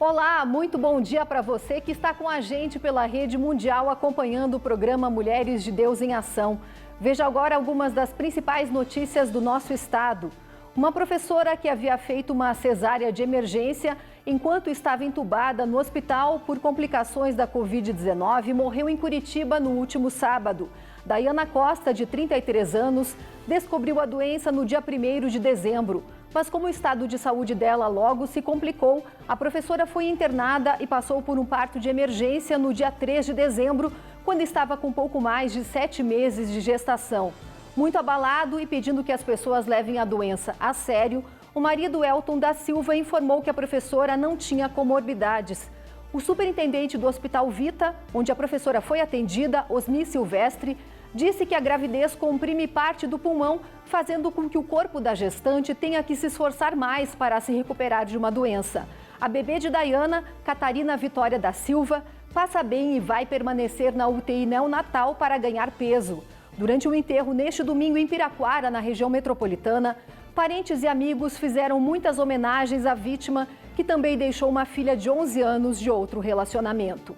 Olá, muito bom dia para você que está com a gente pela Rede Mundial acompanhando o programa Mulheres de Deus em Ação. Veja agora algumas das principais notícias do nosso estado. Uma professora que havia feito uma cesárea de emergência enquanto estava entubada no hospital por complicações da Covid-19 morreu em Curitiba no último sábado. Daiana Costa, de 33 anos, descobriu a doença no dia 1º de dezembro. Mas como o estado de saúde dela logo se complicou, a professora foi internada e passou por um parto de emergência no dia 3 de dezembro, quando estava com pouco mais de 7 meses de gestação. Muito abalado e pedindo que as pessoas levem a doença a sério, o marido Elton da Silva informou que a professora não tinha comorbidades. O superintendente do Hospital Vita, onde a professora foi atendida, Osni Silvestre, disse que a gravidez comprime parte do pulmão, fazendo com que o corpo da gestante tenha que se esforçar mais para se recuperar de uma doença. A bebê de Daiana, Catarina Vitória da Silva, passa bem e vai permanecer na UTI neonatal para ganhar peso. Durante o enterro neste domingo em Piraquara, na região metropolitana, parentes e amigos fizeram muitas homenagens à vítima, que também deixou uma filha de 11 anos de outro relacionamento.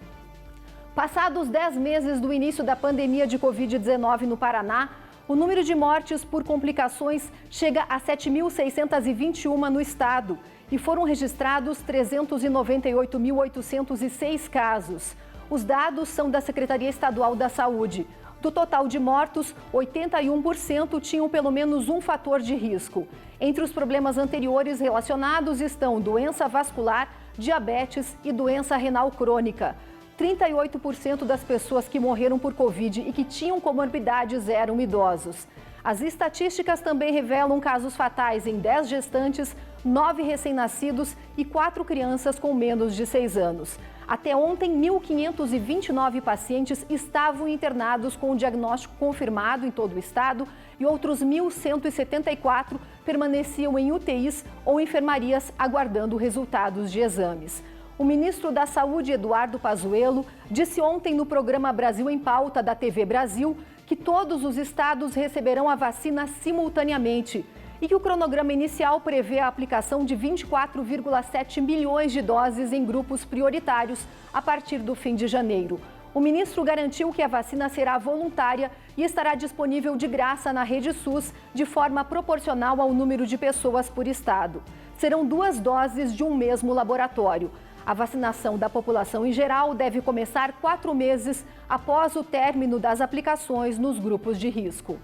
Passados 10 meses do início da pandemia de Covid-19 no Paraná, o número de mortes por complicações chega a 7.621 no estado e foram registrados 398.806 casos. Os dados são da Secretaria Estadual da Saúde. Do total de mortos, 81% tinham pelo menos um fator de risco. Entre os problemas anteriores relacionados estão doença vascular, diabetes e doença renal crônica. 38% das pessoas que morreram por Covid e que tinham comorbidades eram idosos. As estatísticas também revelam casos fatais em 10 gestantes, 9 recém-nascidos e 4 crianças com menos de 6 anos. Até ontem, 1.529 pacientes estavam internados com o diagnóstico confirmado em todo o estado e outros 1.174 permaneciam em UTIs ou enfermarias aguardando resultados de exames. O ministro da Saúde, Eduardo Pazuello, disse ontem no programa Brasil em Pauta da TV Brasil que todos os estados receberão a vacina simultaneamente e que o cronograma inicial prevê a aplicação de 24,7 milhões de doses em grupos prioritários a partir do fim de janeiro. O ministro garantiu que a vacina será voluntária e estará disponível de graça na rede SUS de forma proporcional ao número de pessoas por estado. Serão 2 doses de um mesmo laboratório. A vacinação da população em geral deve começar 4 meses após o término das aplicações nos grupos de risco.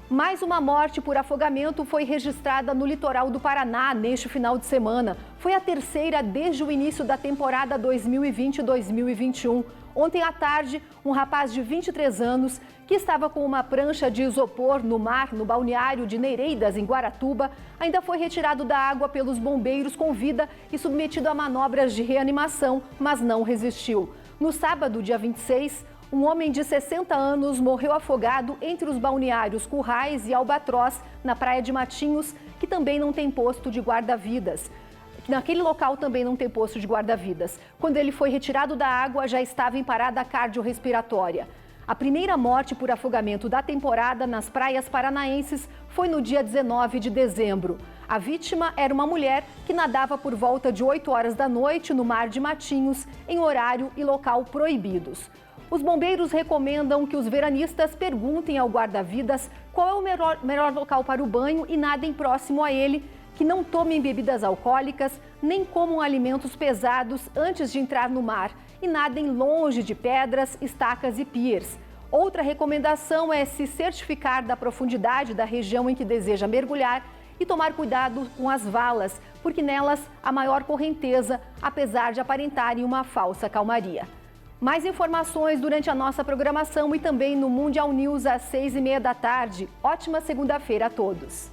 Mais uma morte por afogamento foi registrada no litoral do Paraná neste final de semana. Foi a terceira desde o início da temporada 2020-2021. Ontem à tarde, um rapaz de 23 anos, que estava com uma prancha de isopor no mar, no balneário de Nereidas, em Guaratuba, ainda foi retirado da água pelos bombeiros com vida e submetido a manobras de reanimação, mas não resistiu. No sábado, dia 26, um homem de 60 anos morreu afogado entre os balneários Currais e Albatroz, na praia de Matinhos, que também não tem posto de guarda-vidas. Naquele local também não tem posto de guarda-vidas. Quando ele foi retirado da água, já estava em parada cardiorrespiratória. A primeira morte por afogamento da temporada nas praias paranaenses foi no dia 19 de dezembro. A vítima era uma mulher que nadava por volta de 8 horas da noite no mar de Matinhos, em horário e local proibidos. Os bombeiros recomendam que os veranistas perguntem ao guarda-vidas qual é o melhor local para o banho e nadem próximo a ele, que não tomem bebidas alcoólicas, nem comam alimentos pesados antes de entrar no mar e nadem longe de pedras, estacas e piers. Outra recomendação é se certificar da profundidade da região em que deseja mergulhar e tomar cuidado com as valas, porque nelas há maior correnteza, apesar de aparentarem uma falsa calmaria. Mais informações durante a nossa programação e também no Mundial News às 6h30 da tarde. Ótima segunda-feira a todos!